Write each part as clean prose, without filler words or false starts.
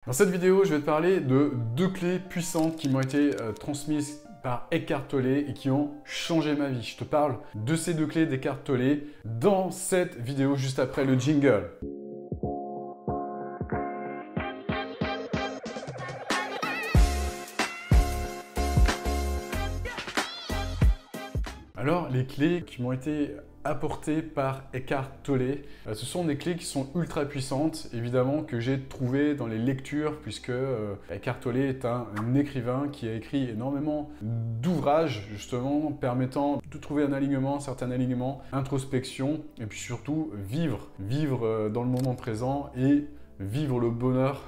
Dans cette vidéo, je vais te parler de deux clés puissantes qui m'ont été transmises par Eckhart Tolle et qui ont changé ma vie. Je te parle de ces deux clés d'Eckhart Tolle dans cette vidéo juste après le jingle. Alors, les clés qui m'ont été apportées par Eckhart Tolle, ce sont des clés qui sont ultra puissantes, évidemment, que j'ai trouvées dans les lectures, puisque Eckhart Tolle est un écrivain qui a écrit énormément d'ouvrages, justement, permettant de trouver un alignement, un certain alignement, introspection, et puis surtout vivre dans le moment présent et vivre le bonheur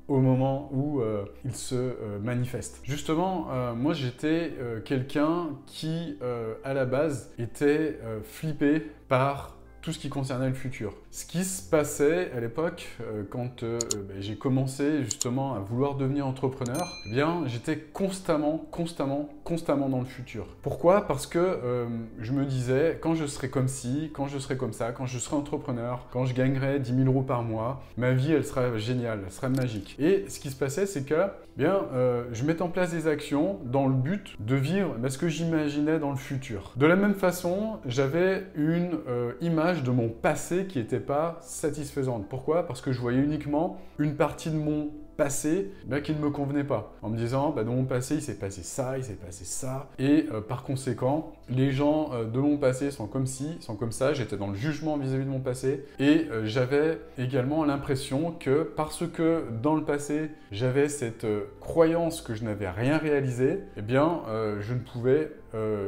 au moment où il se manifeste. Justement, moi j'étais quelqu'un qui, à la base, était flippé par tout ce qui concernait le futur. Ce qui se passait à l'époque, quand j'ai commencé justement à vouloir devenir entrepreneur, eh bien j'étais constamment dans le futur. Pourquoi? Parce que je me disais, quand je serai comme ci, quand je serai comme ça, quand je serai entrepreneur, quand je gagnerai 10 000 € par mois, ma vie elle sera géniale, elle sera magique. Et ce qui se passait, c'est que je mettais en place des actions dans le but de vivre ce que j'imaginais dans le futur. De la même façon, j'avais une image de mon passé qui n'était pas satisfaisante. Pourquoi? Parce que je voyais uniquement une partie de mon passé qui ne me convenait pas. En me disant, dans mon passé, il s'est passé ça, il s'est passé ça. Et par conséquent, les gens de mon passé sont comme ci, sont comme ça. J'étais dans le jugement vis-à-vis de mon passé. Et j'avais également l'impression que parce que dans le passé, j'avais cette croyance que je n'avais rien réalisé, eh bien,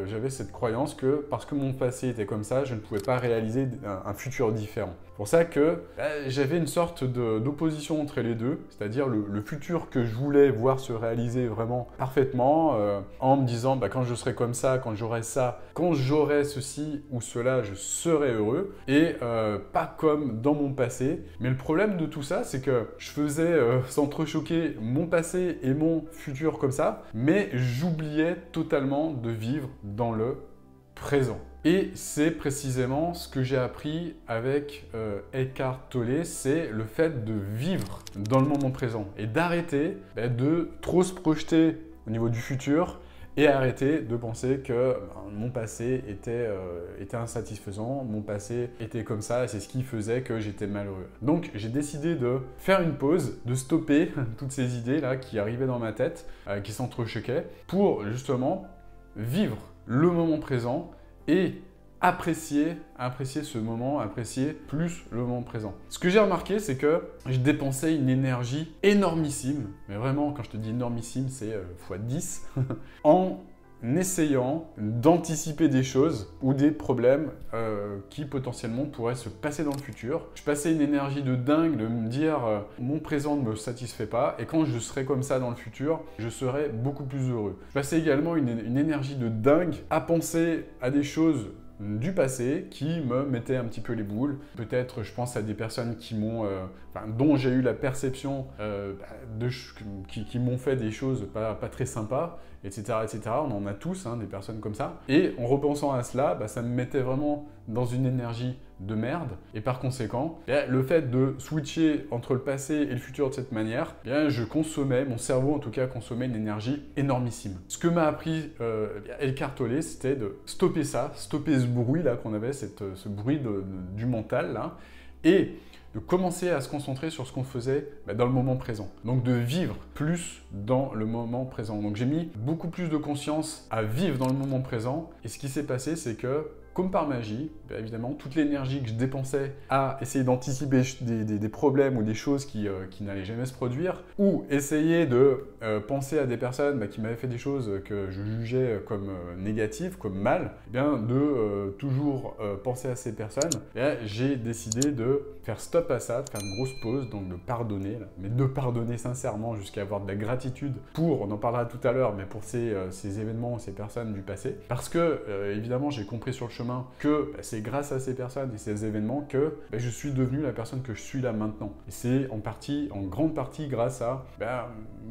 j'avais cette croyance que parce que mon passé était comme ça, je ne pouvais pas réaliser un futur différent. C'est pour ça que j'avais une sorte d'opposition entre les deux, c'est-à-dire le futur que je voulais voir se réaliser vraiment parfaitement, en me disant quand je serai comme ça, quand j'aurai ça, quand j'aurai ceci ou cela, je serai heureux, et pas comme dans mon passé. Mais le problème de tout ça, c'est que je faisais s'entrechoquer mon passé et mon futur comme ça, mais j'oubliais totalement de vivre dans le présent. Et c'est précisément ce que j'ai appris avec Eckhart Tolle, c'est le fait de vivre dans le moment présent et d'arrêter de trop se projeter au niveau du futur et arrêter de penser que mon passé était insatisfaisant, mon passé était comme ça et c'est ce qui faisait que j'étais malheureux. Donc j'ai décidé de faire une pause, de stopper toutes ces idées-là qui arrivaient dans ma tête, qui s'entrechoquaient, pour justement vivre le moment présent et apprécier ce moment, apprécier plus le moment présent. Ce que j'ai remarqué, c'est que je dépensais une énergie énormissime, mais vraiment, quand je te dis énormissime, c'est x10, en essayant d'anticiper des choses ou des problèmes qui potentiellement pourraient se passer dans le futur. Je passais une énergie de dingue de me dire mon présent ne me satisfait pas et quand je serai comme ça dans le futur, je serai beaucoup plus heureux. Je passais également une énergie de dingue à penser à des choses du passé qui me mettaient un petit peu les boules. Peut-être je pense à des personnes qui m'ont, dont j'ai eu la perception qui m'ont fait des choses pas très sympas, etc., etc. On en a tous, des personnes comme ça. Et en repensant à cela, ça me mettait vraiment dans une énergie de merde. Et par conséquent, le fait de switcher entre le passé et le futur de cette manière, mon cerveau en tout cas consommait une énergie énormissime. Ce que m'a appris Eckhart Tolle, c'était de stopper ça, stopper ce bruit là qu'on avait, ce bruit du mental là, et de commencer à se concentrer sur ce qu'on faisait dans le moment présent. Donc de vivre plus dans le moment présent. Donc j'ai mis beaucoup plus de conscience à vivre dans le moment présent. Et ce qui s'est passé, c'est que, comme par magie, évidemment, toute l'énergie que je dépensais à essayer d'anticiper des problèmes ou des choses qui n'allaient jamais se produire, ou essayer de penser à des personnes qui m'avaient fait des choses que je jugeais comme négatives, comme mal, de toujours penser à ces personnes, j'ai décidé de faire stop à ça, de faire une grosse pause, donc de pardonner, mais de pardonner sincèrement jusqu'à avoir de la gratitude pour, on en parlera tout à l'heure, mais pour ces événements, ces personnes du passé. Parce que, évidemment, j'ai compris sur le chemin chemin, que c'est grâce à ces personnes et ces événements que je suis devenu la personne que je suis là maintenant. Et c'est en grande partie grâce à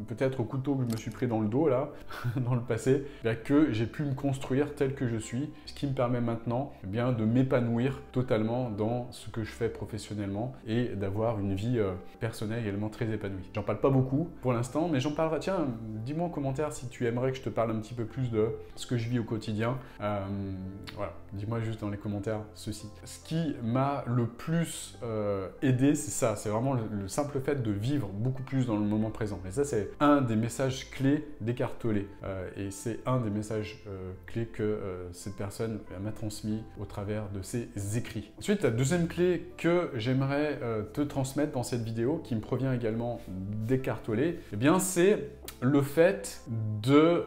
peut-être au couteau que je me suis pris dans le dos là, dans le passé, que j'ai pu me construire tel que je suis, ce qui me permet maintenant de m'épanouir totalement dans ce que je fais professionnellement et d'avoir une vie personnelle également très épanouie. J'en parle pas beaucoup pour l'instant, mais j'en parlerai. Tiens, dis-moi en commentaire si tu aimerais que je te parle un petit peu plus de ce que je vis au quotidien. Voilà, dis-moi juste dans les commentaires ceci. Ce qui m'a le plus aidé, c'est ça, c'est vraiment le simple fait de vivre beaucoup plus dans le moment présent. Et ça, c'est un des messages clés d'Eckhart Tolle. Et c'est un des messages clés que cette personne m'a transmis au travers de ses écrits. Ensuite, la deuxième clé que j'aimerais te transmettre dans cette vidéo, qui me provient également d'Eckhart Tolle, c'est le fait de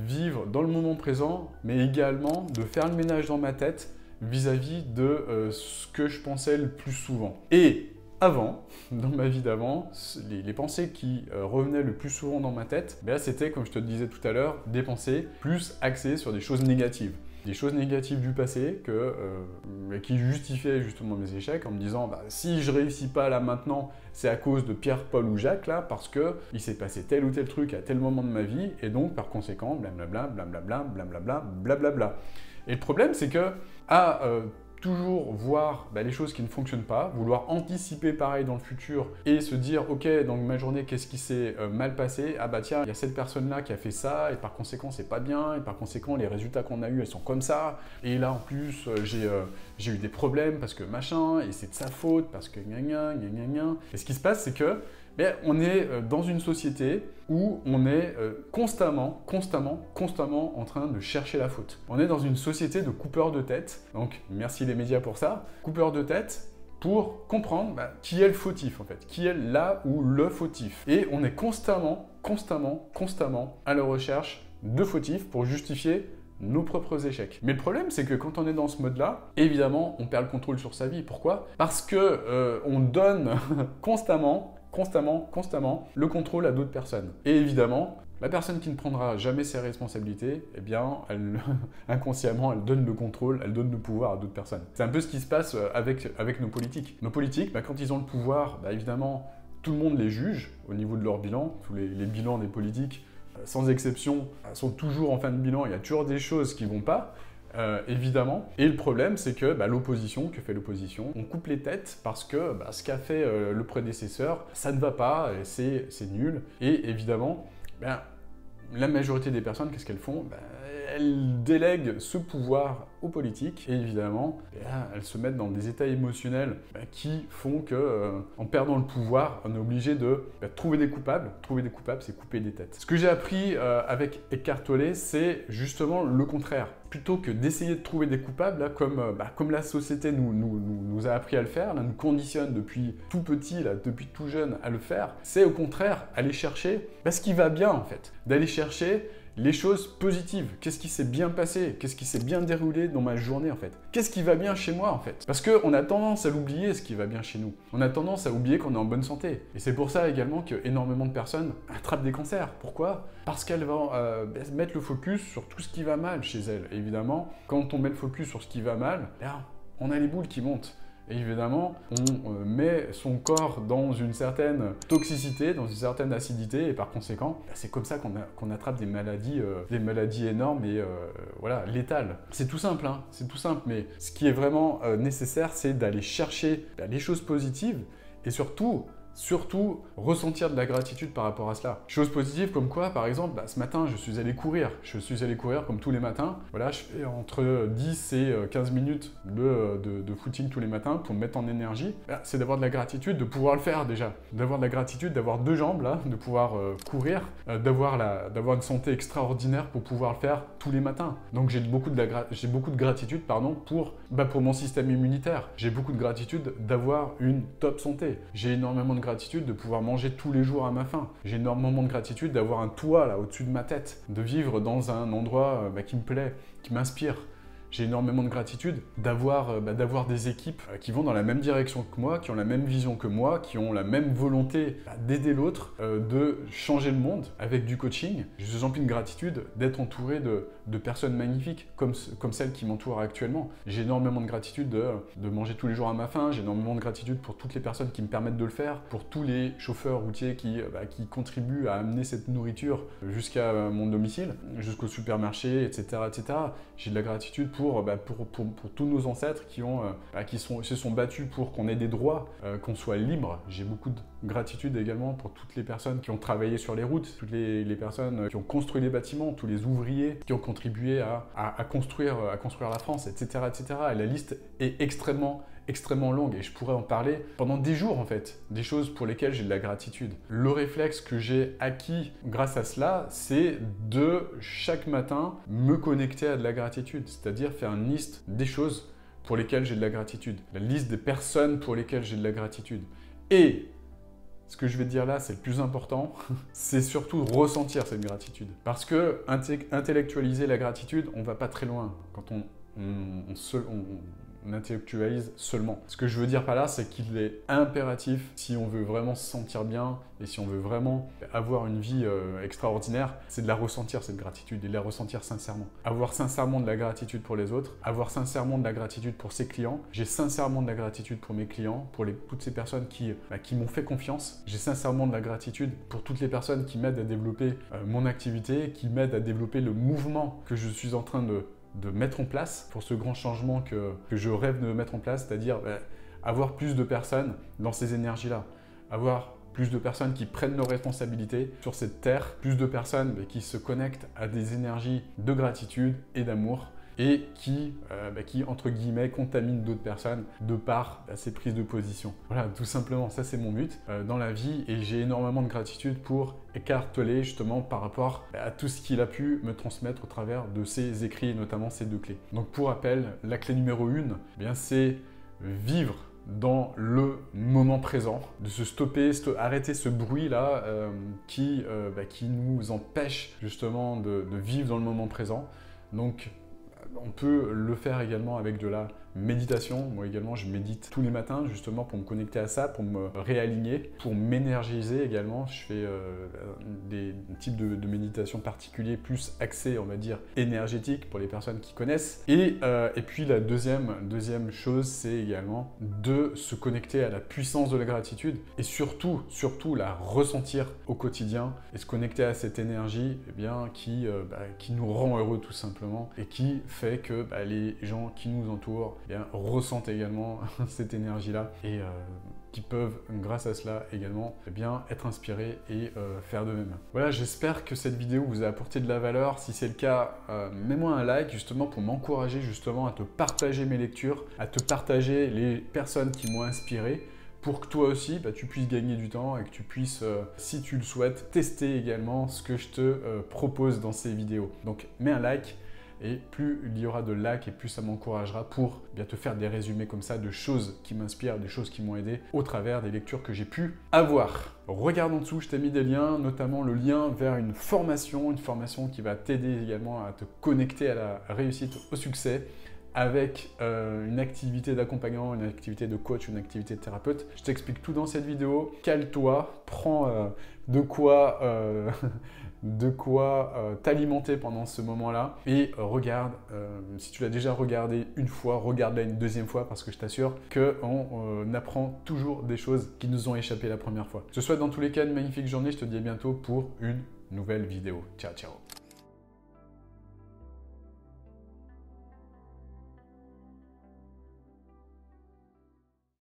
vivre dans le moment présent, mais également de faire le ménage dans ma tête vis-à-vis de ce que je pensais le plus souvent. Et avant, dans ma vie d'avant, les pensées qui revenaient le plus souvent dans ma tête, c'était, comme je te le disais tout à l'heure, des pensées plus axées sur des choses négatives. Des choses négatives du passé qui justifiaient justement mes échecs en me disant si je réussis pas là maintenant, c'est à cause de Pierre, Paul ou Jacques là, parce que il s'est passé tel ou tel truc à tel moment de ma vie et donc par conséquent blablabla, blablabla, blablabla, blablabla. Et le problème c'est que toujours voir les choses qui ne fonctionnent pas, vouloir anticiper pareil dans le futur et se dire ok, dans ma journée, qu'est-ce qui s'est mal passé? Ah tiens, il y a cette personne-là qui a fait ça et par conséquent, c'est pas bien et par conséquent, les résultats qu'on a eu, elles sont comme ça et là en plus, j'ai eu des problèmes parce que machin et c'est de sa faute parce que gna gna gna gna gna. Et ce qui se passe, c'est que on est dans une société où on est constamment en train de chercher la faute. On est dans une société de coupeurs de tête, donc merci les médias pour ça, coupeurs de tête pour comprendre qui est le fautif en fait, qui est là ou le fautif. Et on est constamment à la recherche de fautifs pour justifier nos propres échecs. Mais le problème, c'est que quand on est dans ce mode-là, évidemment, on perd le contrôle sur sa vie. Pourquoi? Parce que on donne constamment le contrôle à d'autres personnes. Et évidemment, la personne qui ne prendra jamais ses responsabilités, inconsciemment, elle donne le contrôle, elle donne le pouvoir à d'autres personnes. C'est un peu ce qui se passe avec nos politiques. Nos politiques, quand ils ont le pouvoir, évidemment, tout le monde les juge au niveau de leur bilan. Tous les bilans des politiques, sans exception, sont toujours en fin de bilan. Il y a toujours des choses qui ne vont pas. Évidemment. Et le problème, c'est que l'opposition, que fait l'opposition? On coupe les têtes parce que ce qu'a fait le prédécesseur, ça ne va pas, c'est nul. Et évidemment, la majorité des personnes, qu'est-ce qu'elles font? Elles délèguent ce pouvoir aux politiques et évidemment, elles se mettent dans des états émotionnels qui font que, en perdant le pouvoir, on est obligé de trouver des coupables. Trouver des coupables, c'est couper des têtes. Ce que j'ai appris avec Eckhart Tolle, c'est justement le contraire. Plutôt que d'essayer de trouver des coupables, là, comme la société nous a appris à le faire, là, nous conditionne depuis tout petit, là, depuis tout jeune à le faire, c'est au contraire aller chercher ce qui va bien en fait. D'aller chercher les choses positives. Qu'est-ce qui s'est bien passé? Qu'est-ce qui s'est bien déroulé dans ma journée en fait? Qu'est-ce qui va bien chez moi en fait? Parce qu'on a tendance à l'oublier ce qui va bien chez nous. On a tendance à oublier qu'on est en bonne santé. Et c'est pour ça également qu'énormément de personnes attrapent des cancers. Pourquoi? Parce qu'elles vont mettre le focus sur tout ce qui va mal chez elles. Et évidemment, quand on met le focus sur ce qui va mal, on a les boules qui montent. Et évidemment, on met son corps dans une certaine toxicité, dans une certaine acidité, et par conséquent, c'est comme ça qu'on attrape des maladies énormes et létales. C'est tout simple, hein, c'est tout simple, mais ce qui est vraiment nécessaire, c'est d'aller chercher les choses positives et surtout ressentir de la gratitude par rapport à cela. Choses positives comme quoi, par exemple, ce matin, je suis allé courir. Je suis allé courir comme tous les matins. Voilà, je fais entre 10 et 15 minutes de footing tous les matins pour me mettre en énergie. C'est d'avoir de la gratitude de pouvoir le faire déjà. D'avoir de la gratitude, d'avoir deux jambes là, de pouvoir courir, d'avoir une santé extraordinaire pour pouvoir le faire tous les matins. Donc j'ai beaucoup de gratitude pour mon système immunitaire. J'ai beaucoup de gratitude d'avoir une top santé. J'ai énormément de gratitude de pouvoir manger tous les jours à ma faim. J'ai énormément de gratitude d'avoir un toit là au-dessus de ma tête, de vivre dans un endroit qui me plaît, qui m'inspire. J'ai énormément de gratitude d'avoir des équipes qui vont dans la même direction que moi, qui ont la même vision que moi, qui ont la même volonté d'aider l'autre, de changer le monde avec du coaching. Je suis rempli de gratitude d'être entouré de personnes magnifiques comme celles qui m'entourent actuellement. J'ai énormément de gratitude de manger tous les jours à ma faim. J'ai énormément de gratitude pour toutes les personnes qui me permettent de le faire, pour tous les chauffeurs routiers qui contribuent à amener cette nourriture jusqu'à mon domicile, jusqu'au supermarché, etc. etc. J'ai de la gratitude pour tous nos ancêtres qui se sont battus pour qu'on ait des droits, qu'on soit libre. J'ai beaucoup de gratitude également pour toutes les personnes qui ont travaillé sur les routes, toutes les personnes qui ont construit les bâtiments, tous les ouvriers qui ont contribué à construire la France, etc., etc. Et la liste est extrêmement longue et je pourrais en parler pendant des jours en fait, des choses pour lesquelles j'ai de la gratitude. Le réflexe que j'ai acquis grâce à cela, c'est de chaque matin me connecter à de la gratitude, c'est-à-dire faire une liste des choses pour lesquelles j'ai de la gratitude, la liste des personnes pour lesquelles j'ai de la gratitude. Et ce que je vais te dire là, c'est le plus important, c'est surtout ressentir cette gratitude. Parce que intellectualiser la gratitude, on va pas très loin quand on intellectualise seulement. Ce que je veux dire par là, c'est qu'il est impératif, si on veut vraiment se sentir bien et si on veut vraiment avoir une vie extraordinaire, c'est de la ressentir cette gratitude et de la ressentir sincèrement. Avoir sincèrement de la gratitude pour les autres, avoir sincèrement de la gratitude pour ses clients. J'ai sincèrement de la gratitude pour mes clients, pour toutes ces personnes qui m'ont fait confiance. J'ai sincèrement de la gratitude pour toutes les personnes qui m'aident à développer mon activité, qui m'aident à développer le mouvement que je suis en train de mettre en place pour ce grand changement que je rêve de mettre en place, c'est-à-dire avoir plus de personnes dans ces énergies-là, avoir plus de personnes qui prennent leurs responsabilités sur cette terre, plus de personnes qui se connectent à des énergies de gratitude et d'amour et qui, entre guillemets, contaminent d'autres personnes de par ces prises de position. Voilà, tout simplement, ça c'est mon but dans la vie et j'ai énormément de gratitude pour Eckhart Tolle justement par rapport à tout ce qu'il a pu me transmettre au travers de ses écrits et notamment ces 2 clés. Donc pour rappel, la clé numéro 1, c'est vivre dans le moment présent, de se stopper, arrêter ce bruit-là qui nous empêche justement de vivre dans le moment présent. Donc on peut le faire également avec de la méditation. Moi également, je médite tous les matins justement pour me connecter à ça, pour me réaligner, pour m'énergiser également. Je fais des types de méditation particuliers, plus axés, on va dire, énergétiques pour les personnes qui connaissent. Et puis la deuxième chose, c'est également de se connecter à la puissance de la gratitude et surtout la ressentir au quotidien et se connecter à cette énergie qui nous rend heureux tout simplement et qui fait que les gens qui nous entourent ressentent également cette énergie-là et qui peuvent, grâce à cela également, être inspirés et faire de même. Voilà, j'espère que cette vidéo vous a apporté de la valeur. Si c'est le cas, mets-moi un like justement pour m'encourager justement à te partager mes lectures, à te partager les personnes qui m'ont inspiré, pour que toi aussi, tu puisses gagner du temps et que tu puisses, si tu le souhaites, tester également ce que je te propose dans ces vidéos. Donc, mets un like. Et plus il y aura de likes et plus ça m'encouragera pour te faire des résumés comme ça de choses qui m'inspirent, des choses qui m'ont aidé au travers des lectures que j'ai pu avoir. Regarde en dessous, je t'ai mis des liens, notamment le lien vers une formation qui va t'aider également à te connecter à la réussite, au succès, avec une activité d'accompagnant, une activité de coach, une activité de thérapeute. Je t'explique tout dans cette vidéo. Cale-toi, prends de quoi t'alimenter pendant ce moment-là et regarde, si tu l'as déjà regardé une fois, regarde-la une deuxième fois parce que je t'assure qu'on apprend toujours des choses qui nous ont échappé la première fois. Je te souhaite dans tous les cas une magnifique journée, je te dis à bientôt pour une nouvelle vidéo. Ciao, ciao.